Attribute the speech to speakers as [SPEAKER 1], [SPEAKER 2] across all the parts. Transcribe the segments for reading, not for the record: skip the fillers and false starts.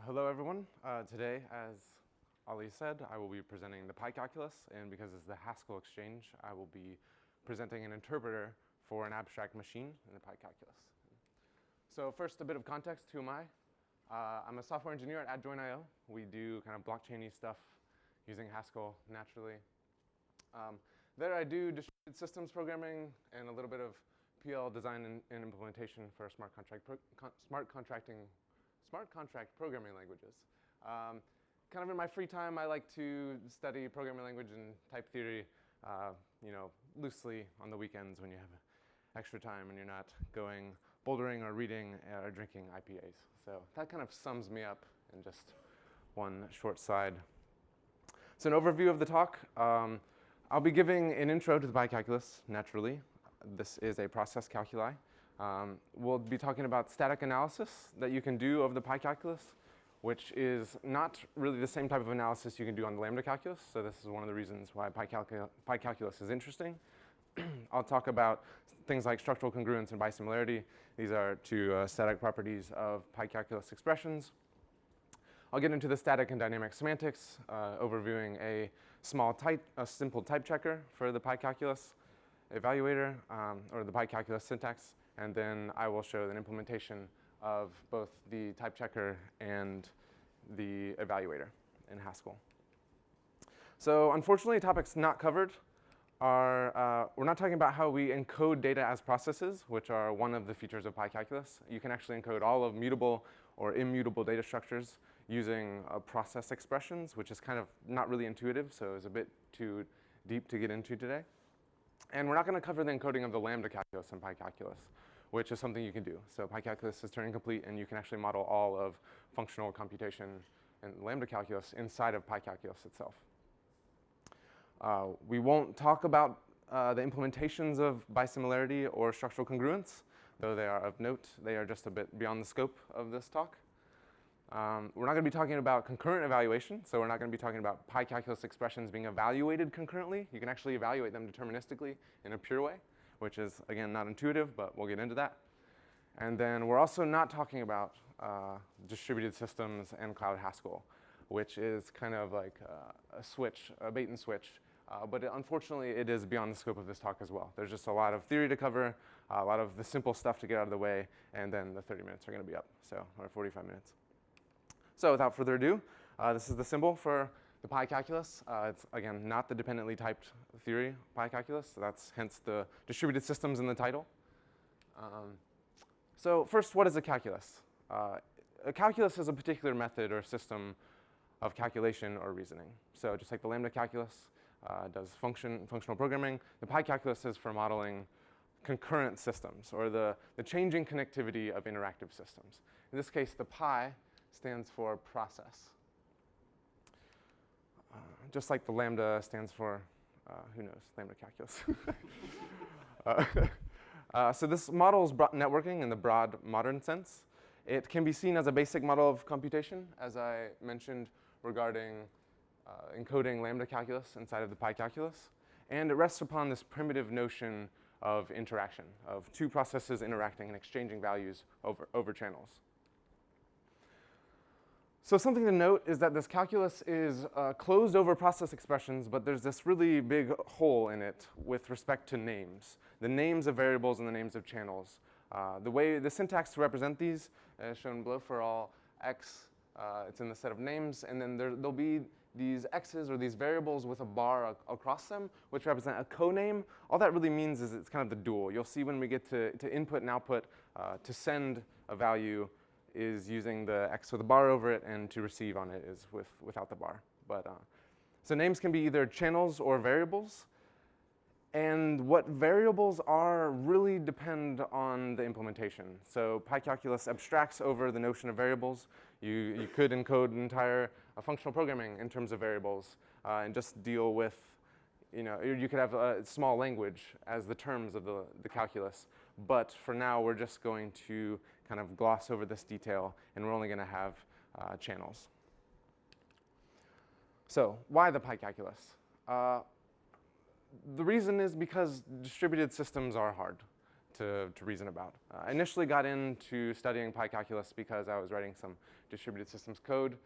[SPEAKER 1] Hello everyone. Today, as Ali said, I will be presenting the pi calculus, and because it's the Haskell exchange, I will be presenting an interpreter for an abstract machine in the pi calculus. So first, a bit of context. Who am I? I'm a software engineer at Adjoin.io. We do kind of blockchain-y stuff using Haskell naturally. There I do distributed systems programming and a little bit of PL design and implementation for smart contract programming languages. Kind of in my free time, I like to study programming language and type theory, loosely on the weekends when you have extra time and you're not going bouldering or reading or drinking IPAs. So that kind of sums me up in just one short slide. So an overview of the talk. I'll be giving an intro to the pi calculus, naturally. This is a process calculi. We'll be talking about static analysis that you can do of the pi calculus, which is not really the same type of analysis you can do on the lambda calculus. So this is one of the reasons why pi calculus is interesting. I'll talk about things like structural congruence and bisimilarity. These are two static properties of pi calculus expressions. I'll get into the static and dynamic semantics, overviewing a simple type checker for the pi calculus evaluator, or the pi calculus syntax. And then I will show an implementation of both the type checker and the evaluator in Haskell. So unfortunately, topics not covered are, we're not talking about how we encode data as processes, which are one of the features of pi calculus. You can actually encode all of mutable or immutable data structures using process expressions, which is kind of not really intuitive, so it's a bit too deep to get into today. And we're not going to cover the encoding of the lambda calculus in pi calculus, which is something you can do. So pi calculus is Turing complete, and you can actually model all of functional computation and lambda calculus inside of pi calculus itself. We won't talk about the implementations of bisimilarity or structural congruence, though they are of note. They are just a bit beyond the scope of this talk. We're not going to be talking about concurrent evaluation, so we're not going to be talking about pi calculus expressions being evaluated concurrently. You can actually evaluate them deterministically in a pure way, which is, again, not intuitive, but we'll get into that. And then we're also not talking about distributed systems and Cloud Haskell, which is kind of like a switch, a bait and switch. But unfortunately, it is beyond the scope of this talk as well. There's just a lot of theory to cover, a lot of the simple stuff to get out of the way, and then the 30 minutes are going to be up, or 45 minutes. So without further ado, this is the symbol for the pi calculus. It's, again, not the dependently typed theory pi calculus. So that's hence the distributed systems in the title. So first, what is a calculus? A calculus is a particular method or system of calculation or reasoning. So just like the lambda calculus does functional programming, the pi calculus is for modeling concurrent systems, or the changing connectivity of interactive systems. In this case, the pi stands for process. Just like the lambda stands for, who knows, lambda calculus. So this models networking in the broad modern sense. It can be seen as a basic model of computation, as I mentioned regarding encoding lambda calculus inside of the pi calculus. And it rests upon this primitive notion of interaction, of two processes interacting and exchanging values over channels. So something to note is that this calculus is closed over process expressions, but there's this really big hole in it with respect to names, the names of variables and the names of channels. The syntax to represent these is shown below for all x. It's in the set of names, and then there'll be these x's or these variables with a bar across them, which represent a coname. All that really means is it's kind of the dual. You'll see when we get to input and output, to send a value is using the x with a bar over it, and to receive on it is without the bar. So names can be either channels or variables. And what variables are really depend on the implementation. So pi calculus abstracts over the notion of variables. You could encode an entire functional programming in terms of variables and just deal with, you could have a small language as the terms of the calculus. But for now, we're just going to kind of gloss over this detail, and we're only going to have channels. So why the pi calculus? The reason is because distributed systems are hard to reason about. I initially got into studying pi calculus because I was writing some distributed systems code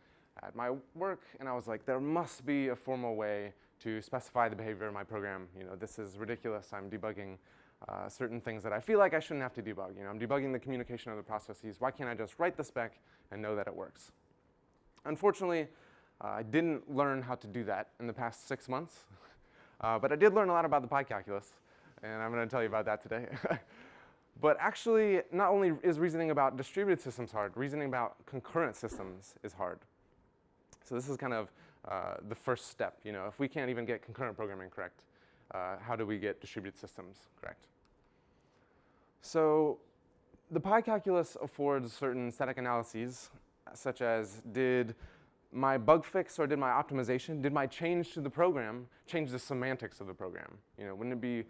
[SPEAKER 1] at my work, and I was like, there must be a formal way to specify the behavior of my program. You know, this is ridiculous. I'm debugging certain things that I feel like I shouldn't have to debug. You know, I'm debugging the communication of the processes. Why can't I just write the spec and know that it works? Unfortunately, I didn't learn how to do that in the past 6 months, but I did learn a lot about the pi calculus, and I'm going to tell you about that today. But actually, not only is reasoning about distributed systems hard, reasoning about concurrent systems is hard. So this is kind of the first step. You know, if we can't even get concurrent programming correct, how do we get distributed systems correct? So the pi calculus affords certain static analyses, such as did my bug fix or did my optimization, did my change to the program change the semantics of the program? You know, wouldn't it be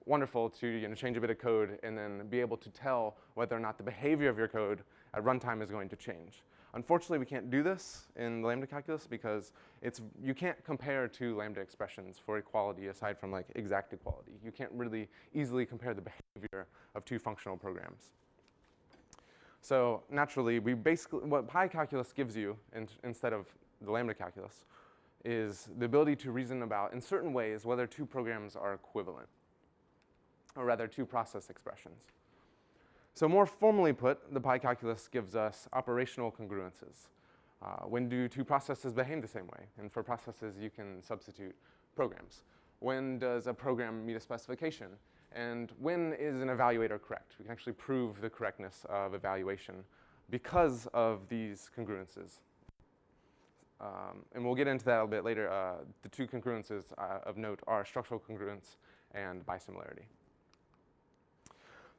[SPEAKER 1] wonderful to change a bit of code and then be able to tell whether or not the behavior of your code at runtime is going to change? Unfortunately, we can't do this in the lambda calculus because you can't compare two lambda expressions for equality aside from like exact equality. You can't really easily compare the behavior of two functional programs. So naturally, what pi calculus gives you instead of the lambda calculus is the ability to reason about, in certain ways, whether two programs are equivalent, or rather two process expressions. So more formally put, the pi calculus gives us operational congruences. When do two processes behave the same way? And for processes, you can substitute programs. When does a program meet a specification? And when is an evaluator correct? We can actually prove the correctness of evaluation because of these congruences. And we'll get into that a little bit later. The two congruences of note are structural congruence and bisimilarity.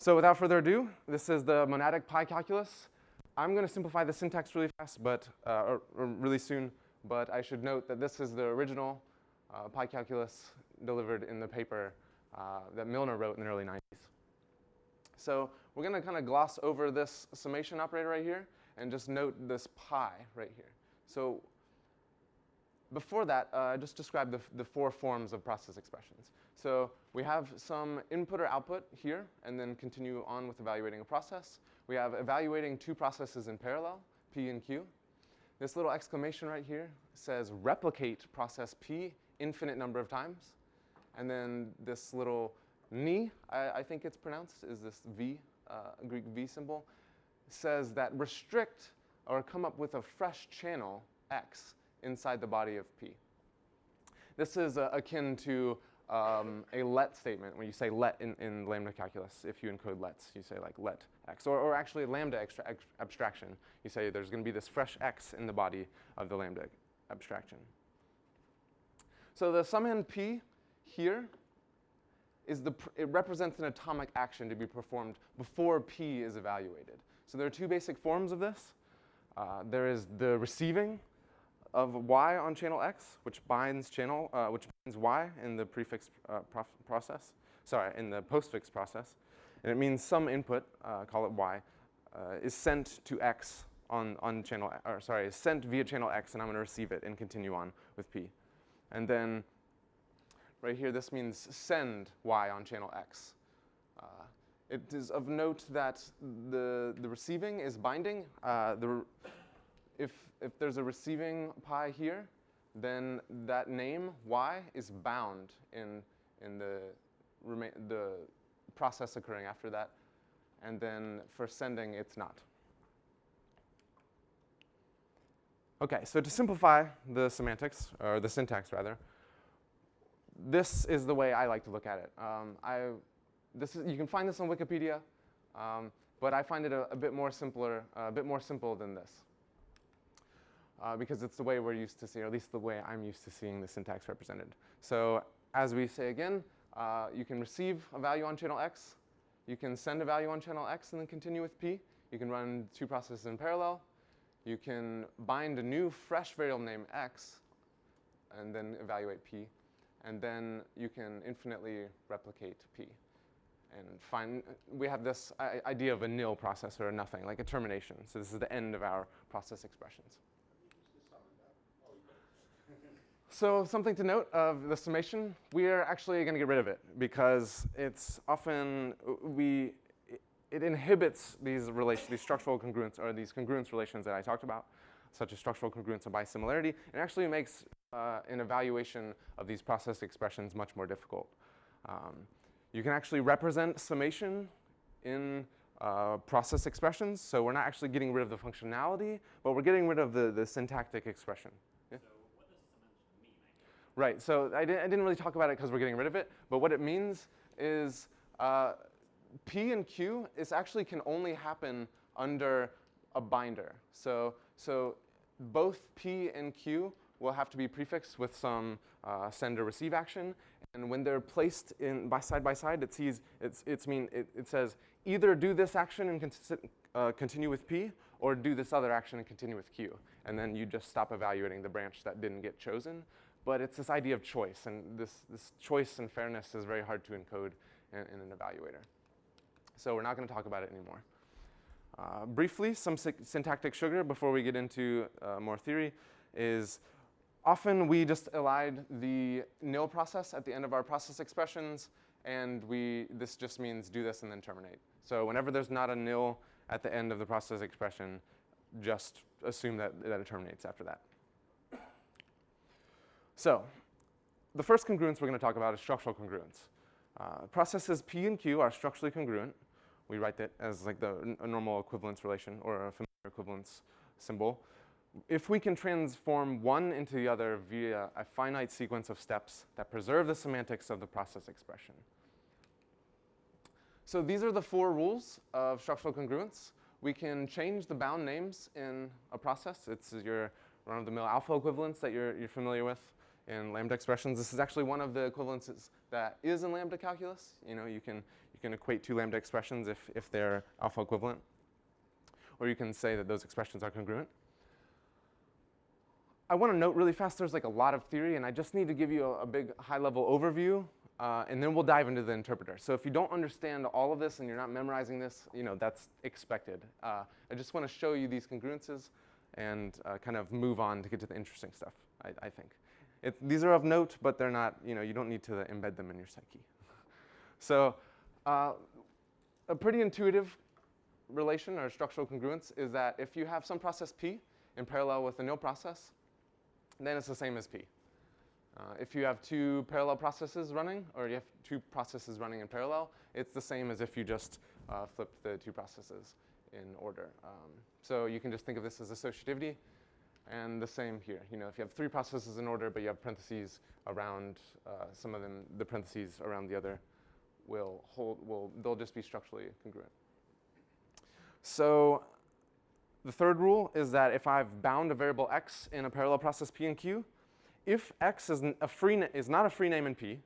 [SPEAKER 1] So without further ado, this is the monadic pi calculus. I'm going to simplify the syntax really fast, or really soon, but I should note that this is the original pi calculus delivered in the paper that Milner wrote in the early 90s. So we're going to kind of gloss over this summation operator right here and just note this pi right here. So before that, just describe the four forms of process expressions. So we have some input or output here, and then continue on with evaluating a process. We have evaluating two processes in parallel, P and Q. This little exclamation right here says replicate process P infinite number of times. And then this little ni, I think it's pronounced, is this V, Greek V symbol, says that restrict or come up with a fresh channel X inside the body of P. This is akin to a let statement. When you say let in lambda calculus, if you encode lets, you say like let x. Or actually lambda abstraction, you say there's going to be this fresh x in the body of the lambda abstraction. So the summand P here it represents an atomic action to be performed before P is evaluated. So there are two basic forms of this. There is the receiving of y on channel x, which binds y in the prefix process. Sorry, in the postfix process, and it means some input, call it y, is sent to x on channel, or sorry, is sent via channel x, and I'm going to receive it and continue on with p. And then right here, this means send y on channel x. It is of note that the receiving is binding. If there's a receiving pi here, then that name y is bound in the process occurring after that, and then for sending, it's not. Okay, so to simplify the semantics, or the syntax rather, this is the way I like to look at it. You can find this on Wikipedia, but I find it a bit more simple than this. Because it's the way we're used to seeing, or at least the way I'm used to seeing the syntax represented. So as we say again, you can receive a value on channel x. You can send a value on channel x and then continue with p. You can run two processes in parallel. You can bind a new fresh variable named x and then evaluate p. And then you can infinitely replicate p. And we have this idea of a nil process or a nothing, like a termination. So this is the end of our process expressions. So something to note of the summation, we are actually going to get rid of it because it's often, it inhibits these structural congruence, or these congruence relations that I talked about, such as structural congruence and bisimilarity, and actually makes an evaluation of these process expressions much more difficult. You can actually represent summation in process expressions, so we're not actually getting rid of the functionality, but we're getting rid of the syntactic expression. Yeah?
[SPEAKER 2] So what does summation mean, I guess?
[SPEAKER 1] Right, so I didn't really talk about it because we're getting rid of it, but what it means is P and Q actually can only happen under a binder. So both P and Q will have to be prefixed with some send or receive action, and when they're placed in side by side, it says either do this action and continue with P, or do this other action and continue with Q, and then you just stop evaluating the branch that didn't get chosen. But it's this idea of choice, and this choice and fairness is very hard to encode in an evaluator. So we're not going to talk about it anymore. Briefly, some syntactic sugar before we get into more theory is often we just elide the nil process at the end of our process expressions, and this just means do this and then terminate. So whenever there's not a nil at the end of the process expression, just assume that it terminates after that. So the first congruence we're going to talk about is structural congruence. Processes P and Q are structurally congruent. We write that as like a normal equivalence relation or a familiar equivalence symbol. If we can transform one into the other via a finite sequence of steps that preserve the semantics of the process expression. So these are the 4 rules of structural congruence. We can change the bound names in a process. It's your run-of-the-mill alpha equivalence that you're familiar with in lambda expressions. This is actually one of the equivalences that is in lambda calculus. You can equate 2 lambda expressions if they're alpha equivalent. Or you can say that those expressions are congruent. I want to note really fast, there's like a lot of theory, and I just need to give you a big high-level overview, and then we'll dive into the interpreter. So if you don't understand all of this and you're not memorizing this, that's expected. I just want to show you these congruences and kind of move on to get to the interesting stuff, I think. These are of note, but they're not, you don't need to embed them in your psyche. So a pretty intuitive relation or structural congruence is that if you have some process P in parallel with a nil process, then it's the same as P. If you have 2 parallel processes running, or you have 2 processes running in parallel, it's the same as if you just flip the 2 processes in order. So you can just think of this as associativity, and the same here. If you have 3 processes in order, but you have parentheses around some of them, the parentheses around the other they'll just be structurally congruent. So the third rule is that if I've bound a variable x in a parallel process P and Q, if x is not a free name in P,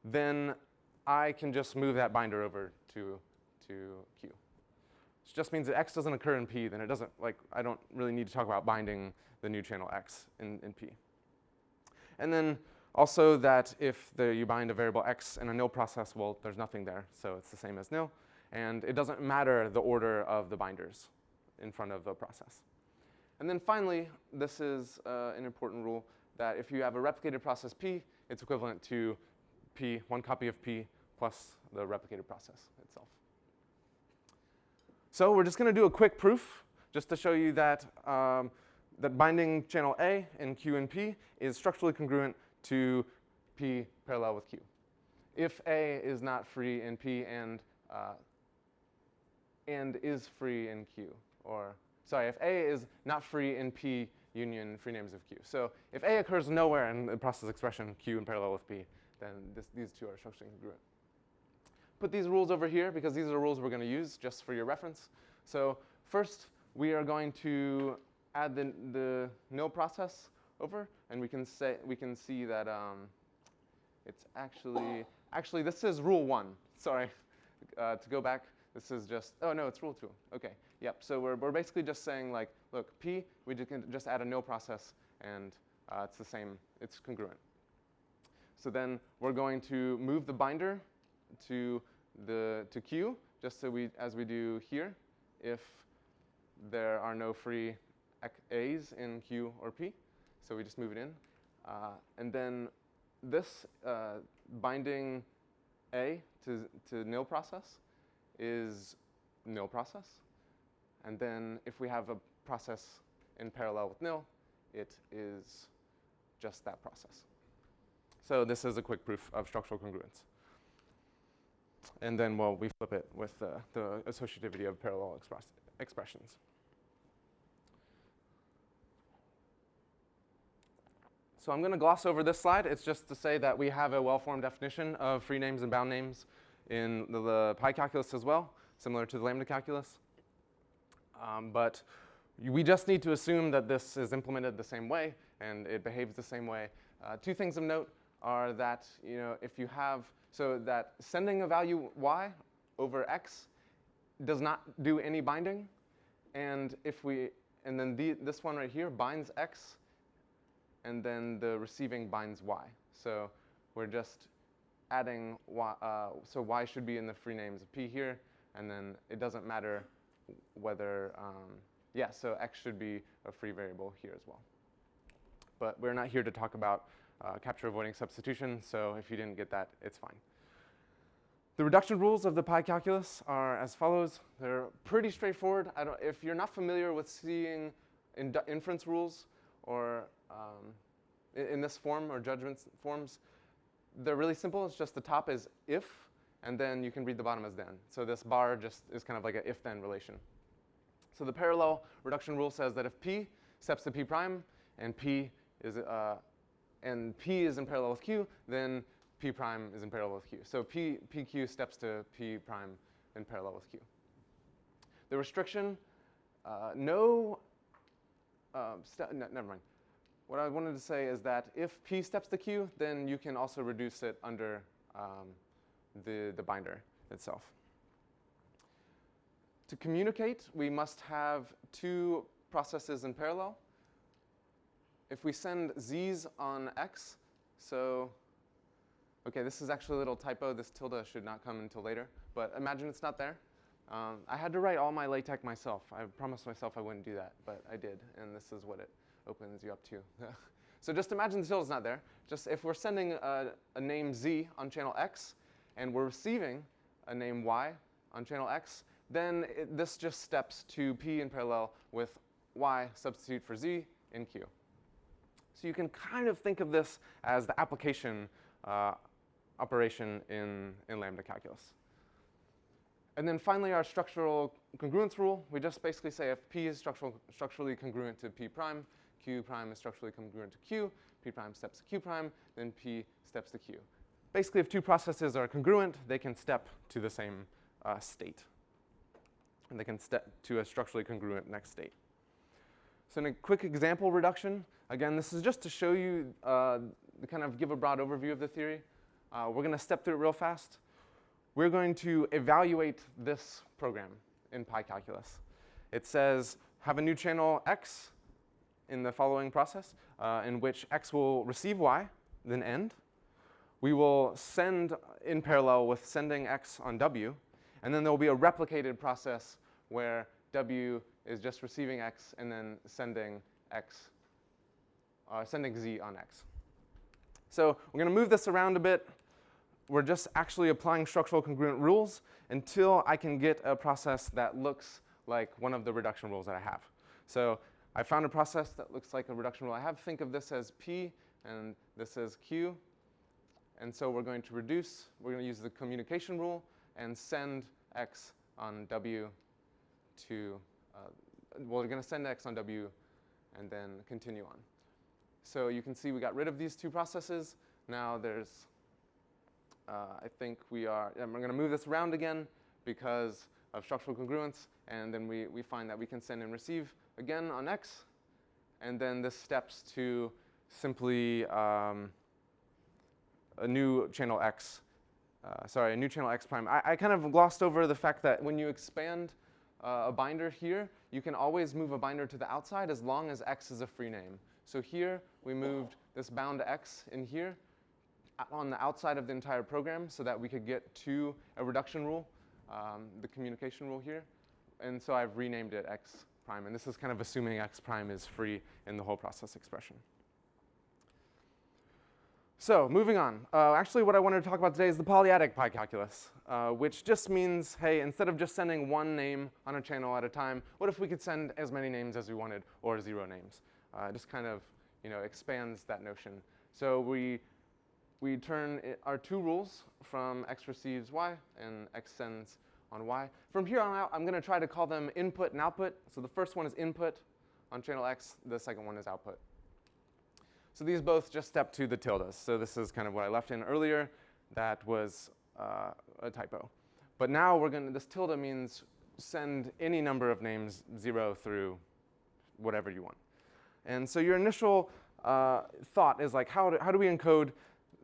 [SPEAKER 1] then I can just move that binder over to Q. Which just means that x doesn't occur in P, then I don't really need to talk about binding the new channel x in P. And then also that if you bind a variable x in a nil process, well, there's nothing there, so it's the same as nil. And it doesn't matter the order of the binders in front of a process. And then finally, this is an important rule, that if you have a replicated process P, it's equivalent to P, 1 copy of P, plus the replicated process itself. So we're just going to do a quick proof, just to show you that, that binding channel A in Q and P is structurally congruent to P parallel with Q. If A is not free in P and is free in Q, if A is not free in P union free names of Q. So if A occurs nowhere in the process expression Q in parallel with P, then these 2 are structurally congruent. Put these rules over here because these are the rules we're going to use just for your reference. So first, we are going to add the nil process over, and we can see that it's actually this is rule 1. Sorry, to go back. This is just, oh no, it's rule 2. Okay, yep. So we're basically just saying like, look, P, we can just add a nil process, and it's the same, it's congruent. So then we're going to move the binder to Q, just so as we do here, if there are no free A's in Q or P. So we just move it in. And then this binding A to nil process is nil process. And then if we have a process in parallel with nil, it is just that process. So this is a quick proof of structural congruence. And then, well, we flip it with the associativity of parallel expressions. So I'm going to gloss over this slide. It's just to say that we have a well-formed definition of free names and bound names in the pi calculus as well, similar to the lambda calculus. But we just need to assume that this is implemented the same way and it behaves the same way. Two things of note are that, if you have, so that sending a value y over x does not do any binding, and then this one right here binds x, and then the receiving binds y. So we're just adding y, so y should be in the free names of p here, and then it doesn't matter whether, so x should be a free variable here as well. But we're not here to talk about capture avoiding substitution, so if you didn't get that, it's fine. The reduction rules of the pi calculus are as follows. They're pretty straightforward. If you're not familiar with seeing inference rules or in this form or judgment forms, they're really simple. It's just the top is if, and then you can read the bottom as then. So this bar just is kind of like an if-then relation. So the parallel reduction rule says that if p steps to p prime and p is in parallel with q, then p prime is in parallel with q. So pq steps to p prime in parallel with q. The restriction, never mind. What I wanted to say is that if p steps to q, then you can also reduce it under the binder itself. To communicate, we must have two processes in parallel. If we send z's on x, okay, this is actually a little typo. This tilde should not come until later, but imagine it's not there. I had to write all my LaTeX myself. I promised myself I wouldn't do that, but I did, and this is what it opens you up to. So just imagine the tilde is not there. Just if we're sending a name z on channel x, and we're receiving a name y on channel x, then this just steps to p in parallel with y substitute for z in q. So you can kind of think of this as the application operation in lambda calculus. And then finally, our structural congruence rule. We just basically say if p is structurally congruent to p prime, q prime is structurally congruent to q, p prime steps to q prime, then p steps to q. Basically, if two processes are congruent, they can step to the same state. And they can step to a structurally congruent next state. So in a quick example reduction, again, this is just to show you, kind of give a broad overview of the theory. We're going to step through it real fast. We're going to evaluate this program in pi calculus. It says have a new channel x in the following process, in which x will receive y, then end. We will send in parallel with sending x on w, and then there will be a replicated process where w is just receiving x and then sending z on x. So we're going to move this around a bit. We're just actually applying structural congruent rules until I can get a process that looks like one of the reduction rules that I have. So I found a process that looks like a reduction rule I have. Think of this as p, and this as q. And so we're going to reduce. We're going to use the communication rule and send x on w to, we're going to send x on w and then continue on. So you can see we got rid of these two processes. Now there's, I think we're going to move this around again because of structural congruence, and then we find that we can send and receive again on x, and then this steps to simply a new channel x, a new channel x prime. I kind of glossed over the fact that when you expand a binder here, you can always move a binder to the outside as long as x is a free name. So here we moved this bound x in here on the outside of the entire program so that we could get to a reduction rule, the communication rule here. And so I've renamed it x prime. And this is kind of assuming x prime is free in the whole process expression. So moving on. Actually, what I wanted to talk about today is the polyadic pi calculus, which just means, hey, instead of just sending one name on a channel at a time, what if we could send as many names as we wanted, or 0 names? It just kind of, expands that notion. So we turn our 2 rules from x receives y and x sends on y. From here on out, I'm going to try to call them input and output. So the first one is input on channel x. The second one is output. So these both just step to the tildes. So this is kind of what I left in earlier. That was a typo. But now this tilde means send any number of names 0 through whatever you want. And so your initial thought is like, how do we encode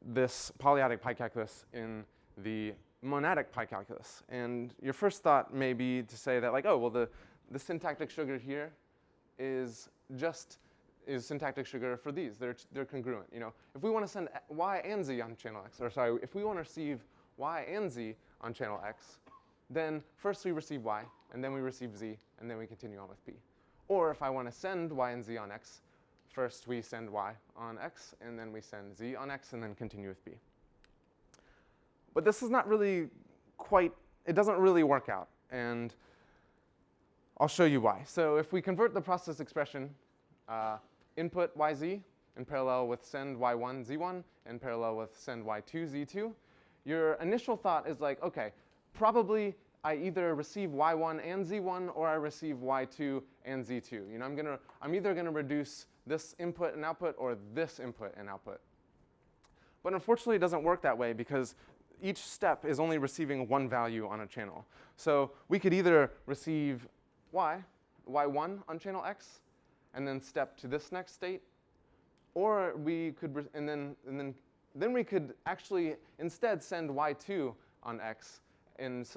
[SPEAKER 1] this polyadic pi calculus in the monadic pi calculus? And your first thought may be to say that, like, oh, well, the syntactic sugar here is syntactic sugar for these. They're congruent. If we want to send y and z on channel x, or sorry, if we want to receive y and z on channel x, then first we receive y, and then we receive z, and then we continue on with p. Or if I want to send y and z on x, first we send y on x, and then we send z on x, and then continue with p. But this is not really it doesn't really work out. And I'll show you why. So if we convert the process expression, input yz in parallel with send y1 z1 in parallel with send y2 z2, your initial thought is like, okay, probably I either receive y1 and z1 or I receive y2 and z2. I'm either going to reduce this input and output or this input and output. But unfortunately, it doesn't work that way because each step is only receiving one value on a channel. So we could either receive y1 on channel x, and then step to this next state, or we could, and then we could actually instead send y2 on x and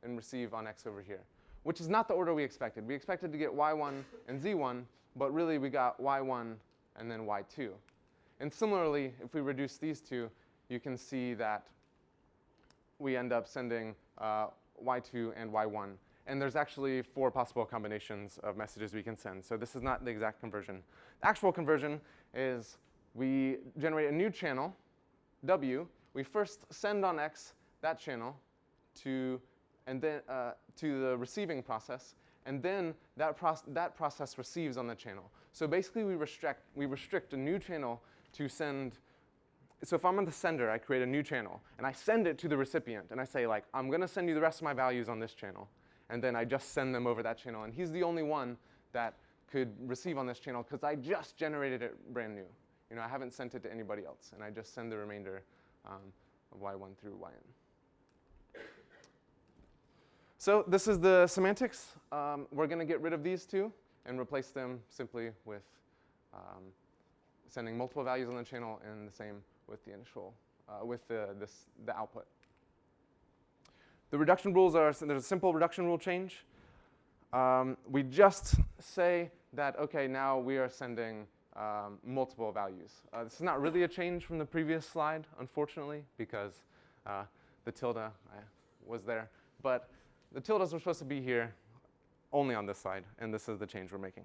[SPEAKER 1] receive on x over here, which is not the order we expected. We expected to get y1 and z1, but really we got y1 and then y2. And similarly, if we reduce these two, you can see that we end up sending y2 and y1. And there's actually 4 possible combinations of messages we can send. So this is not the exact conversion. The actual conversion is we generate a new channel, W. We first send on X that channel to the receiving process, and then that process receives on the channel. So basically, we restrict a new channel to send. So if I'm on the sender, I create a new channel, and I send it to the recipient, and I say, like, I'm going to send you the rest of my values on this channel. And then I just send them over that channel. And he's the only one that could receive on this channel because I just generated it brand new. I haven't sent it to anybody else. And I just send the remainder of y1 through yn. So this is the semantics. We're going to get rid of these two and replace them simply with sending multiple values on the channel, and the same with the initial, with the output. The reduction rules are, so there's a simple reduction rule change. We just say that, OK, now we are sending multiple values. This is not really a change from the previous slide, unfortunately, because the tilde was there. But the tildes were supposed to be here only on this side, and this is the change we're making.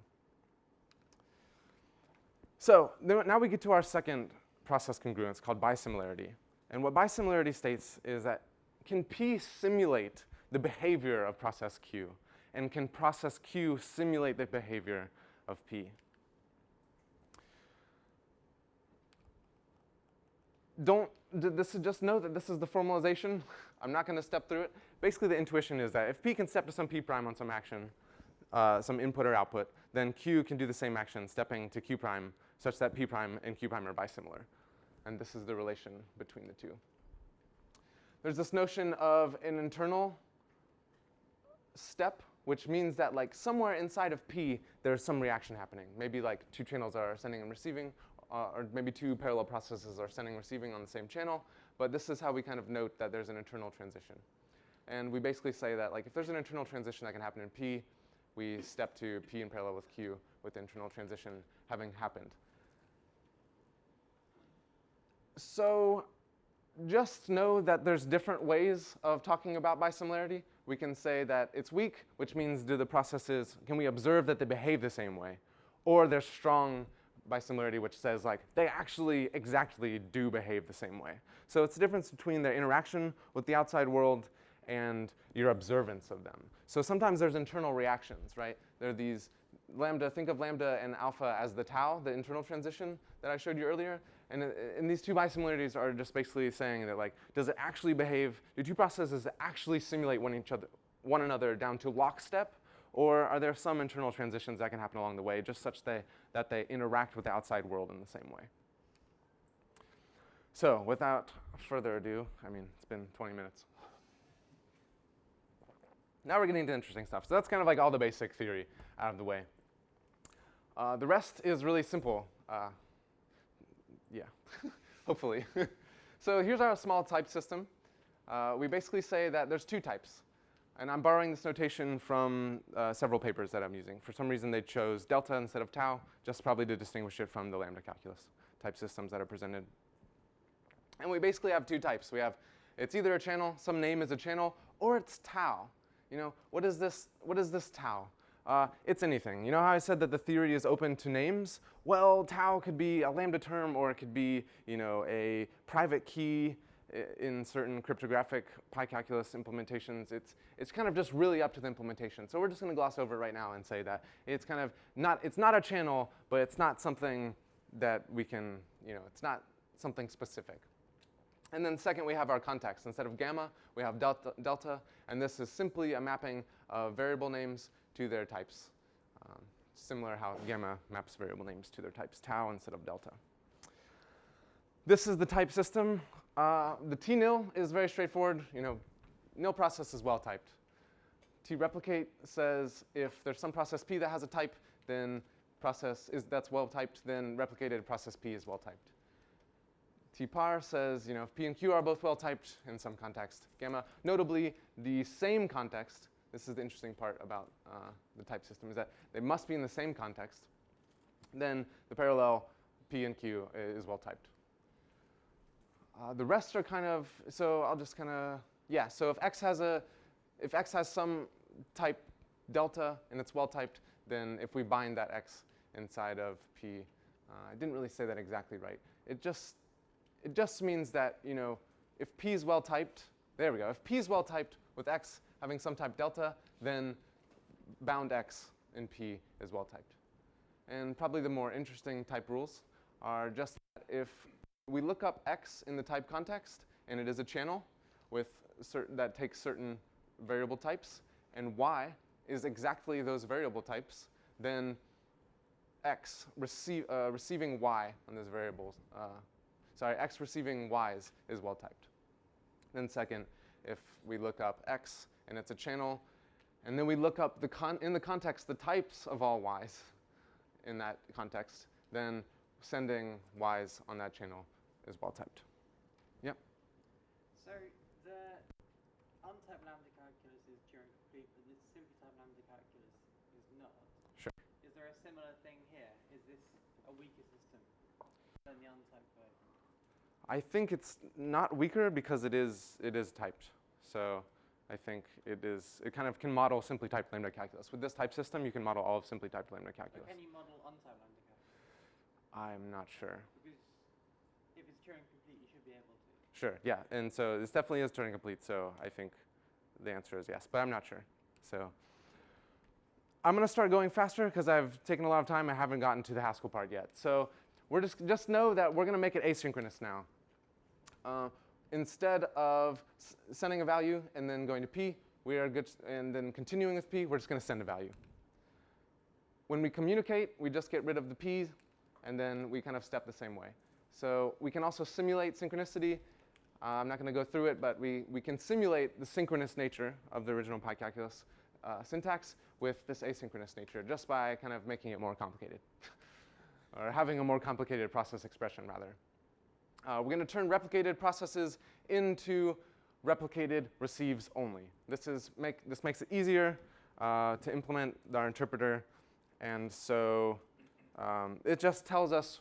[SPEAKER 1] So now we get to our second process congruence called bisimilarity. And what bisimilarity states is that can P simulate the behavior of process Q? And can process Q simulate the behavior of P? Just know that this is the formalization. I'm not going to step through it. Basically, the intuition is that if P can step to some P prime on some action, some input or output, then Q can do the same action, stepping to Q prime, such that P prime and Q prime are bisimilar. And this is the relation between the two. There's this notion of an internal step, which means that like somewhere inside of P, there's some reaction happening. Maybe like 2 channels are sending and receiving, or maybe 2 parallel processes are sending and receiving on the same channel. But this is how we kind of note that there's an internal transition. And we basically say that like if there's an internal transition that can happen in P, we step to P in parallel with Q with the internal transition having happened. So just know that there's different ways of talking about bisimilarity. We can say that it's weak, which means can we observe that they behave the same way? Or they're strong, bisimilarity which says like they actually exactly do behave the same way. So it's the difference between their interaction with the outside world and your observance of them. So sometimes there's internal reactions, right? There are these lambda, think of lambda and alpha as the tau, the internal transition that I showed you earlier. And these two bisimilarities are just basically saying that like, does it actually behave, do two processes actually simulate one another down to lockstep? Or are there some internal transitions that can happen along the way, just such that they interact with the outside world in the same way? So without further ado, I mean, it's been 20 minutes. Now we're getting into interesting stuff. So that's kind of like all the basic theory out of the way. The rest is really simple. Yeah, hopefully. So here's our small type system. We basically say that there's two types. And I'm borrowing this notation from several papers that I'm using. For some reason, they chose delta instead of tau, just probably to distinguish it from the lambda calculus type systems that are presented. And we basically have two types. We have, it's either a channel, some name is a channel, or it's tau. You know, what is this tau? It's anything. You know how I said that the theory is open to names? Well, tau could be a lambda term, or it could be, you know, a private key in certain cryptographic pi calculus implementations. It's kind of just really up to the implementation. So we're just going to gloss over it right now and say that it's kind of not, it's not a channel, but it's not something that we can, you know, it's not something specific. And then second, we have our context. Instead of gamma, we have delta, and this is simply a mapping of variable names to their types. Similar how gamma maps variable names to their types, tau instead of delta. This is the type system. The t-nil is very straightforward. You know, nil process is well typed. T-replicate says if there's some process P that has a type, then that's well typed, then replicated process P is well typed. T-par says, you know, if P and Q are both well typed in some context. Gamma, notably, the same context. This is the interesting part about the type system, is that they must be in the same context. Then the parallel P and Q is well typed. The rest are kind of, so I'll just kind of, yeah, so if X has some type delta and it's well typed, then if we bind that X inside of P, I didn't really say that exactly right. It just means that, you know, if P is well typed, there we go. If P is well typed with X having some type delta, then bound X in P is well typed. And probably the more interesting type rules are just that if we look up X in the type context, and it is a channel with that takes certain variable types, and Y is exactly those variable types, then X receiving Y on those variables, X receiving Y's is well typed. Then second, if we look up X and it's a channel, and then we look up in the context the types of all Y's in that context, then sending Y's on that channel is well typed. Yep.
[SPEAKER 2] So the untyped lambda calculus is Turing complete, but this simply typed lambda calculus is not.
[SPEAKER 1] Sure.
[SPEAKER 2] Is there a similar thing here? Is this a weaker system than the untyped version?
[SPEAKER 1] I think it's not weaker because it is typed. So I think it kind of can model simply typed lambda calculus. With this type system, you can model all of simply typed lambda calculus.
[SPEAKER 2] But can you model untyped lambda calculus?
[SPEAKER 1] I'm not sure.
[SPEAKER 2] Because if it's Turing complete, you should be able to.
[SPEAKER 1] Sure, yeah. And so this definitely is Turing complete, so I think the answer is yes, but I'm not sure. So I'm going to start going faster because I've taken a lot of time. I haven't gotten to the Haskell part yet. So we're just know that we're going to make it asynchronous now. Instead of sending a value and then going to P, and then continuing with P, we're just going to send a value. When we communicate, we just get rid of the P's, and then we kind of step the same way. So we can also simulate synchronicity. I'm not going to go through it, but we can simulate the synchronous nature of the original pi calculus syntax with this asynchronous nature just by kind of making it more complicated, or having a more complicated process expression, rather. We're going to turn replicated processes into replicated receives only. This makes it easier to implement our interpreter, and so it just tells us,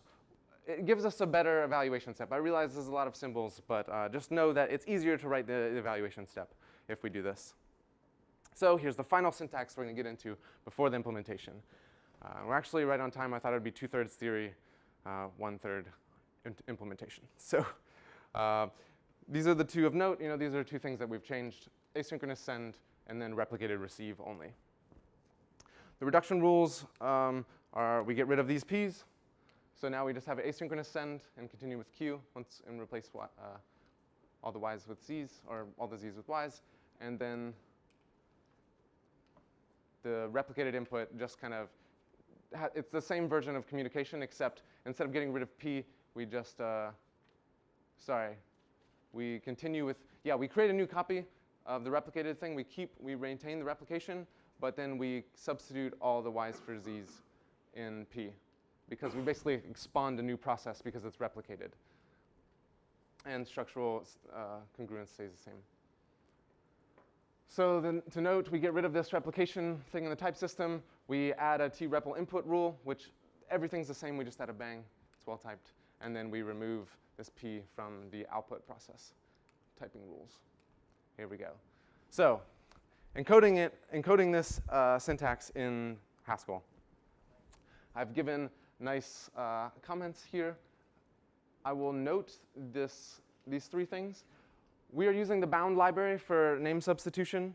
[SPEAKER 1] it gives us a better evaluation step. I realize there's a lot of symbols, but just know that it's easier to write the evaluation step if we do this. So here's the final syntax we're going to get into before the implementation. We're actually right on time. I thought it would be 2/3 theory, 1/3 implementation. So these are the two of note. These are two things that we've changed: asynchronous send and then replicated receive only. The reduction rules are we get rid of these P's. So now we just have asynchronous send and continue with Q and replace all the Y's with Z's, or all the Z's with Y's. And then the replicated input just kind of, it's the same version of communication, except instead of getting rid of P, we just, we continue with, we create a new copy of the replicated thing. We maintain the replication, but then we substitute all the Y's for Z's in P, because we basically spawned a new process because it's replicated. And structural congruence stays the same. So then to note, we get rid of this replication thing in the type system. We add a trepl input rule, which everything's the same. We just add a bang. It's well typed. And then we remove this P from the output process typing rules. Here we go. So encoding this syntax in Haskell. I've given nice comments here. I will note these three things. We are using the bound library for name substitution.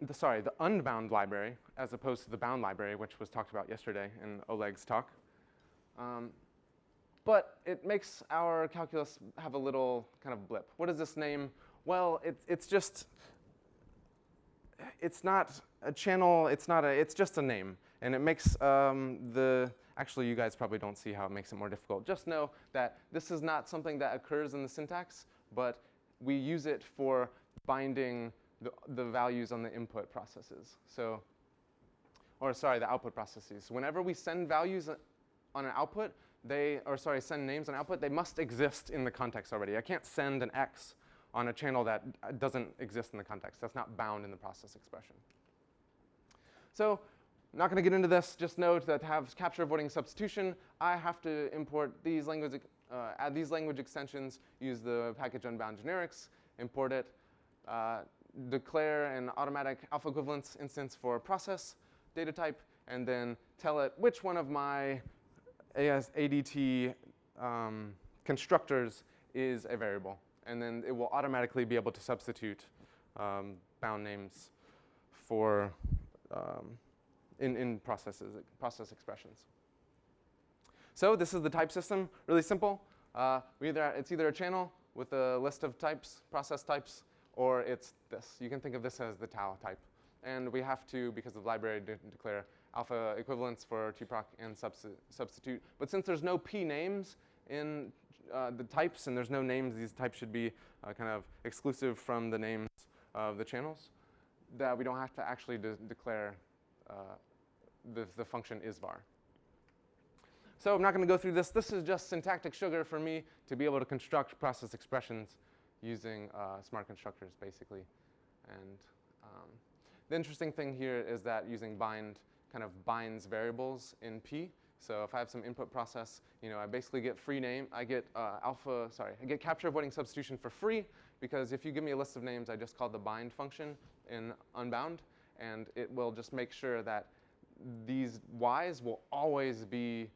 [SPEAKER 1] The unbound library, as opposed to the bound library, which was talked about yesterday in Oleg's talk. But it makes our calculus have a little kind of blip. What is this name? Well, it's not a channel. It's just a name. And it makes actually, you guys probably don't see how it makes it more difficult. Just know that this is not something that occurs in the syntax, but we use it for binding the values on the input processes. The output processes. Whenever we send values on an output, send names on output, they must exist in the context already. I can't send an X on a channel that doesn't exist in the context. That's not bound in the process expression. So I'm not going to get into this. Just note that to have capture avoiding substitution, I have to import these add these language extensions, use the package unbound generics, import it, declare an automatic alpha equivalence instance for process data type, and then tell it which one of my ADT constructors is a variable. And then it will automatically be able to substitute bound names for in process expressions. So this is the type system, really simple. It's either a channel with a list of types, process types, or it's this. You can think of this as the tau type. And we have to, because of the library, declare alpha equivalents for tproc and substitute. But since there's no p names in the types, and there's no names, these types should be kind of exclusive from the names of the channels, that we don't have to actually declare the function isvar. So I'm not going to go through this. This is just syntactic sugar for me to be able to construct process expressions using smart constructors, basically. And the interesting thing here is that using bind kind of binds variables in P. So if I have some input process, I basically get free name. I get I get capture avoiding substitution for free, because if you give me a list of names, I just call the bind function in unbound, and it will just make sure that these Y's will always be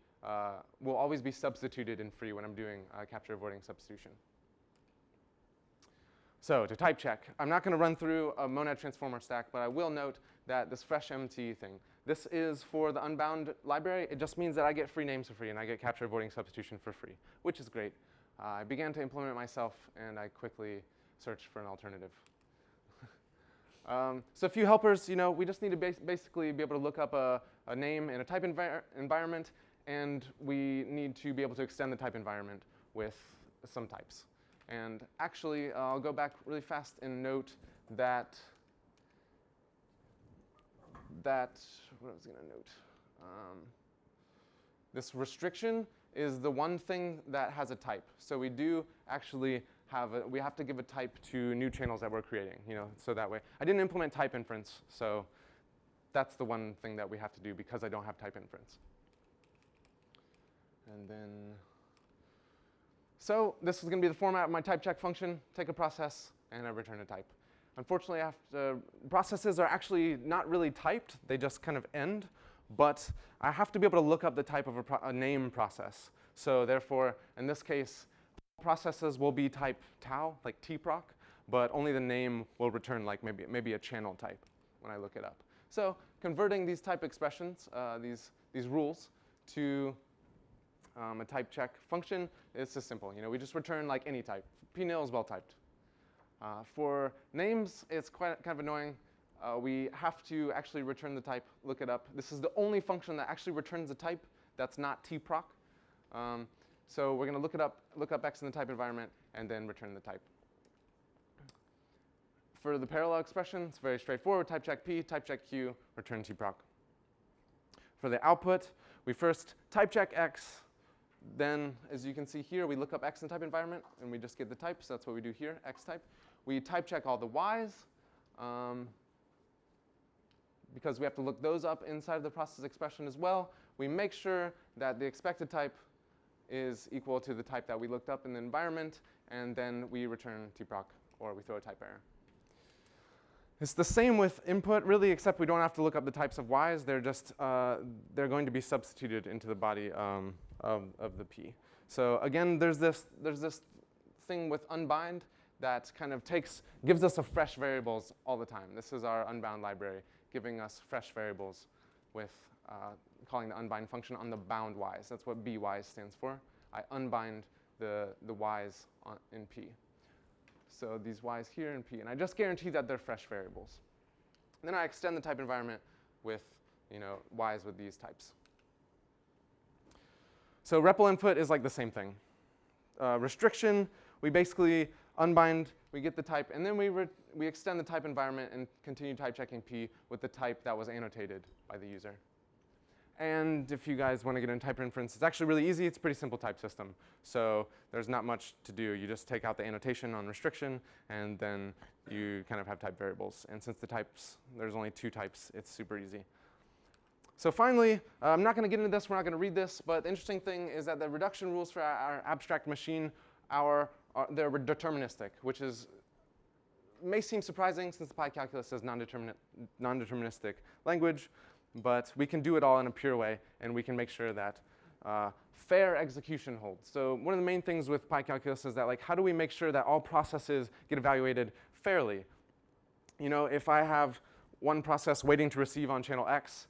[SPEAKER 1] substituted in free when I'm doing capture avoiding substitution. So to type check, I'm not going to run through a monad transformer stack, but I will note that this fresh MT thing, this is for the unbound library. It just means that I get free names for free, and I get capture avoiding substitution for free, which is great. I began to implement it myself, and I quickly searched for an alternative. So a few helpers, we just need to basically be able to look up a name in a type environment, and we need to be able to extend the type environment with some types. And actually, I'll go back really fast and note that what I was going to note. This restriction is the one thing that has a type. So we do actually we have to give a type to new channels that we're creating, so that way. I didn't implement type inference, so that's the one thing that we have to do because I don't have type inference. And then, so this is going to be the format of my type check function. Take a process, and I return a type. Unfortunately, processes are actually not really typed. They just kind of end. but I have to be able to look up the type of a name process. So therefore, in this case, processes will be type tau, like tproc, but only the name will return like maybe a channel type when I look it up. So converting these type expressions, these rules, to a type check function is just simple. We just return like any type. P-nil is well typed. For names, it's kind of annoying. We have to actually return the type, look it up. This is the only function that actually returns a type that's not tproc. So we're going to look up x in the type environment, and then return the type. For the parallel expression, it's very straightforward. Type check p, type check q, return tproc. For the output, we first type check x. Then, as you can see here, we look up x in the type environment, and we just get the type. So that's what we do here, x type. We type check all the y's, because we have to look those up inside of the process expression as well. We make sure that the expected type is equal to the type that we looked up in the environment, and then we return tproc, or we throw a type error. It's the same with input, really, except we don't have to look up the types of y's. They're just they're going to be substituted into the body of the p. So again, there's this thing with unbind that kind of gives us a fresh variables all the time. This is our unbound library, giving us fresh variables with calling the unbind function on the bound y's. That's what by stands for. I unbind the y's in p. So these y's here in p, and I just guarantee that they're fresh variables. And then I extend the type environment with y's with these types. So REPL input is like the same thing. Restriction, we basically unbind, we get the type, and then we extend the type environment and continue type checking p with the type that was annotated by the user. And if you guys want to get into type inference, it's actually really easy. It's a pretty simple type system. So there's not much to do. You just take out the annotation on restriction, and then you kind of have type variables. And since there's only 2 types, it's super easy. So finally, I'm not going to get into this. We're not going to read this. But the interesting thing is that the reduction rules for our abstract machine, they're deterministic, which may seem surprising since the PyCalculus is non-deterministic language. But we can do it all in a pure way, and we can make sure that fair execution holds. So one of the main things with PyCalculus is that, how do we make sure that all processes get evaluated fairly? If I have one process waiting to receive on channel X,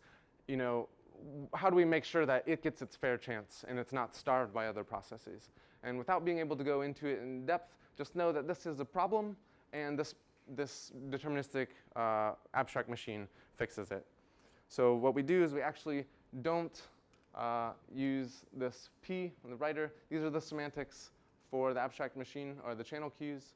[SPEAKER 1] how do we make sure that it gets its fair chance and it's not starved by other processes? And without being able to go into it in depth, just know that this is a problem, and this deterministic abstract machine fixes it. So what we do is we actually don't use this P on the writer. These are the semantics for the abstract machine, or the channel queues.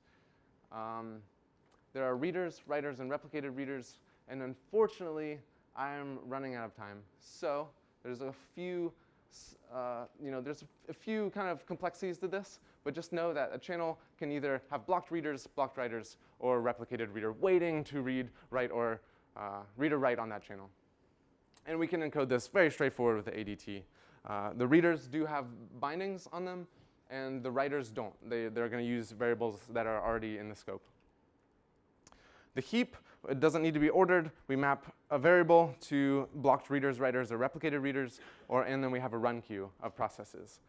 [SPEAKER 1] There are readers, writers, and replicated readers. And unfortunately, I'm running out of time. So there's a few kind of complexities to this. But just know that a channel can either have blocked readers, blocked writers, or replicated reader waiting to read, write, or read or write on that channel. And we can encode this very straightforward with the ADT. The readers do have bindings on them, and the writers don't. They're going to use variables that are already in the scope. The heap, it doesn't need to be ordered. We map a variable to blocked readers, writers, or replicated readers, and then we have a run queue of processes.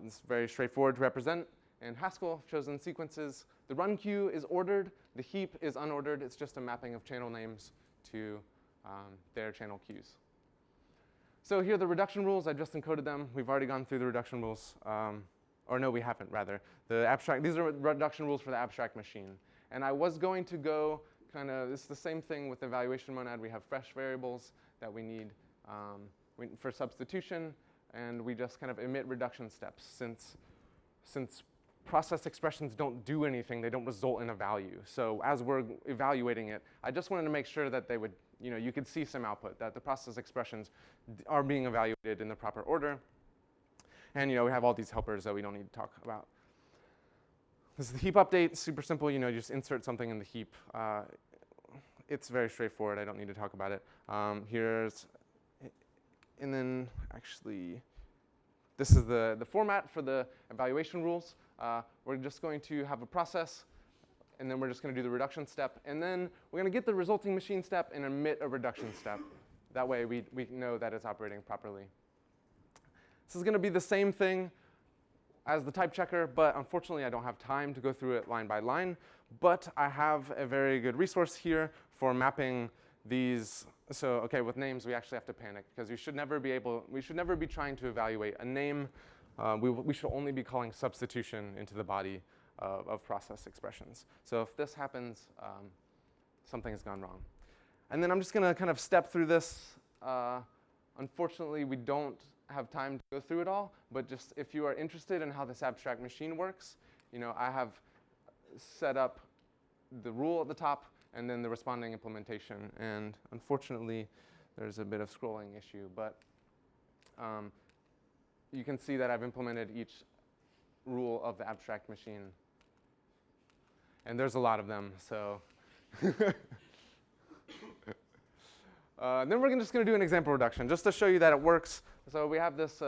[SPEAKER 1] It's very straightforward to represent. In Haskell, chosen sequences, the run queue is ordered. The heap is unordered. It's just a mapping of channel names to their channel queues. So here are the reduction rules. I just encoded them. We've already gone through the reduction rules. Or no, we haven't, rather. These are reduction rules for the abstract machine. And I was going to go it's the same thing with the evaluation monad. We have fresh variables that we need for substitution. And we just kind of emit reduction steps. Since process expressions don't do anything, they don't result in a value. So as we're evaluating it, I just wanted to make sure that they would, you could see some output, that the process expressions are being evaluated in the proper order. And we have all these helpers that we don't need to talk about. This is the heap update. Super simple. You just insert something in the heap. It's very straightforward. I don't need to talk about it. And then actually, this is the format for the evaluation rules. We're just going to have a process, and then we're just going to do the reduction step. And then we're going to get the resulting machine step and emit a reduction step. That way we know that it's operating properly. This is going to be the same thing as the type checker, but unfortunately I don't have time to go through it line by line. But I have a very good resource here for mapping these. So okay, with names we actually have to panic because we should never be trying to evaluate a name. We should only be calling substitution into the body of process expressions. So if this happens, something has gone wrong. And then I'm just going to kind of step through this. Unfortunately, we don't have time to go through it all, but just if you are interested in how this abstract machine works, I have set up the rule at the top and then the responding implementation. And unfortunately, there's a bit of scrolling issue, but you can see that I've implemented each rule of the abstract machine. And there's a lot of them, so. Then we're just going to do an example reduction, just to show you that it works. So we have this,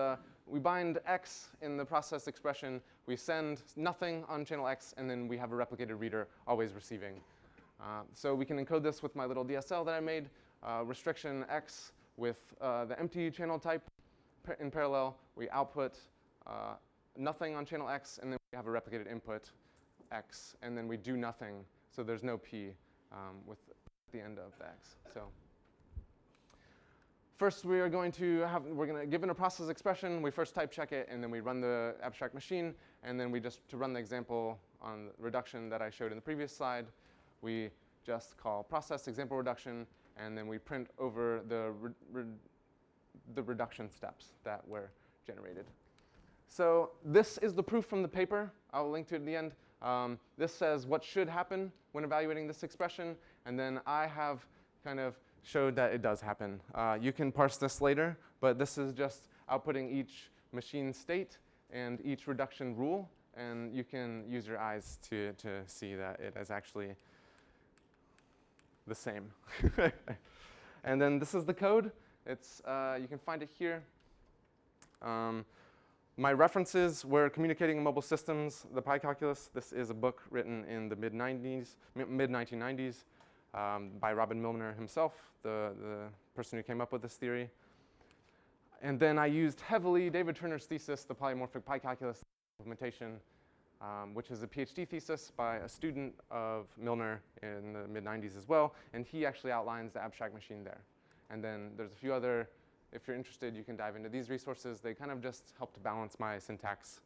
[SPEAKER 1] we bind x in the process expression, we send nothing on channel x, and then we have a replicated reader always receiving. So we can encode this with my little DSL that I made, restriction x with the empty channel type. In parallel, we output nothing on channel x, and then we have a replicated input x, and then we do nothing, so there's no p with the end of the x. So first, we're going to given a process expression, we first type check it, and then we run the abstract machine, and then to run the example on reduction that I showed in the previous slide, we just call process example reduction, and then we print over the reduction steps that were generated. So this is the proof from the paper. I'll link to it at the end. This says what should happen when evaluating this expression, and then I have kind of showed that it does happen. You can parse this later, but this is just outputting each machine state and each reduction rule, and you can use your eyes to see that it is actually the same. And then this is the code. It's you can find it here. My references were Communicating Mobile Systems, the Pi Calculus. This is a book written in the mid-1990s by Robin Milner himself, the person who came up with this theory. And then I used heavily David Turner's thesis, the polymorphic Pi Calculus implementation, which is a PhD thesis by a student of Milner in the mid-90s as well. And he actually outlines the abstract machine there. And then there's a few other, if you're interested, you can dive into these resources. They kind of just help to balance my syntax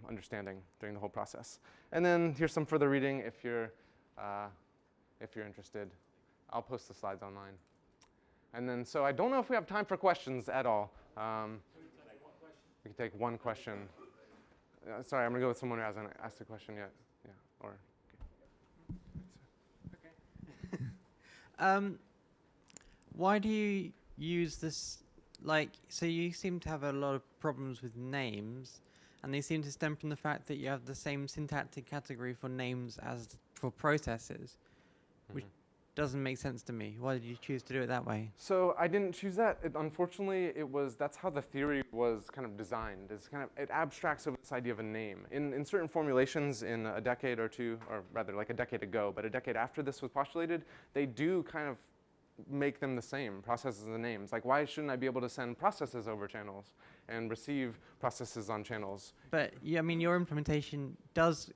[SPEAKER 1] understanding during the whole process. And then here's some further reading if you're interested. I'll post the slides online. And then, so I don't know if we have time for questions at all. We can take one question. Sorry, I'm going to go with someone who hasn't asked a question yet. Yeah, or.
[SPEAKER 2] Okay. Why do you use this? So you seem to have a lot of problems with names, and they seem to stem from the fact that you have the same syntactic category for names as for processes, which doesn't make sense to me. Why did you choose to do it that way?
[SPEAKER 1] So I didn't choose that. Unfortunately, that's how the theory was kind of designed. It abstracts over this idea of a name. In certain formulations in a decade or two, or rather like a decade ago, but a decade after this was postulated, they do kind of make them the same, processes and names. Like, why shouldn't I be able to send processes over channels and receive processes on channels?
[SPEAKER 2] But I mean, your implementation does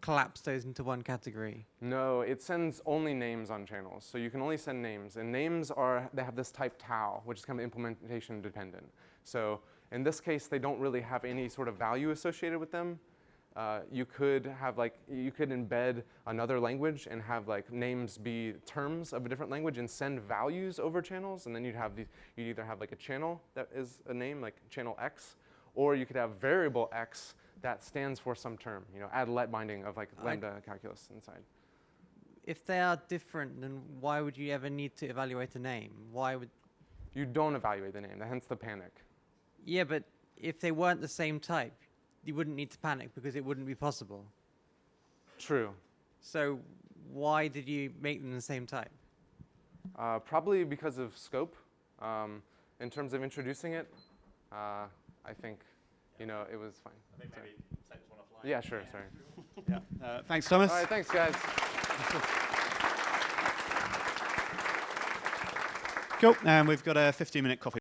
[SPEAKER 2] collapse those into one category.
[SPEAKER 1] No, it sends only names on channels. So you can only send names. And names they have this type tau, which is kind of implementation dependent. So in this case, they don't really have any sort of value associated with them. You could embed another language and have names be terms of a different language and send values over channels. And then you'd either have a channel that is a name, like channel X, or you could have variable X that stands for some term, add let binding of lambda calculus inside.
[SPEAKER 2] If they are different, then why would you ever need to evaluate a name? Why would
[SPEAKER 1] you don't evaluate the name, hence the panic.
[SPEAKER 2] Yeah, but if they weren't the same type, you wouldn't need to panic because it wouldn't be possible.
[SPEAKER 1] True.
[SPEAKER 2] So why did you make them the same type?
[SPEAKER 1] Probably because of scope. In terms of introducing it, I think it was fine.
[SPEAKER 3] I think maybe take this one offline.
[SPEAKER 1] Yeah, sure, sorry.
[SPEAKER 3] Yeah. Thanks, Thomas.
[SPEAKER 1] All right, thanks, guys.
[SPEAKER 3] Cool. And we've got a 15-minute coffee